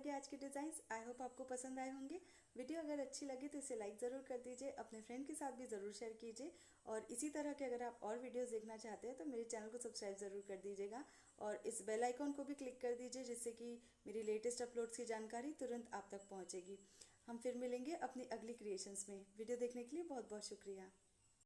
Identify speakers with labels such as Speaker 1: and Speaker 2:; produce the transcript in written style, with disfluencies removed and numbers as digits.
Speaker 1: लगे आज के डिज़ाइंस। आई होप आपको पसंद आए होंगे। वीडियो अगर अच्छी लगी तो इसे लाइक ज़रूर कर दीजिए, अपने फ्रेंड के साथ भी ज़रूर शेयर कीजिए। और इसी तरह के अगर आप और वीडियोस देखना चाहते हैं तो मेरे चैनल को सब्सक्राइब ज़रूर कर दीजिएगा और इस बेल आइकॉन को भी क्लिक कर दीजिए, जिससे कि मेरी लेटेस्ट अपलोड्स की जानकारी तुरंत आप तक पहुँचेगी। हम फिर मिलेंगे अपनी अगली क्रिएशंस में। वीडियो देखने के लिए बहुत बहुत शुक्रिया।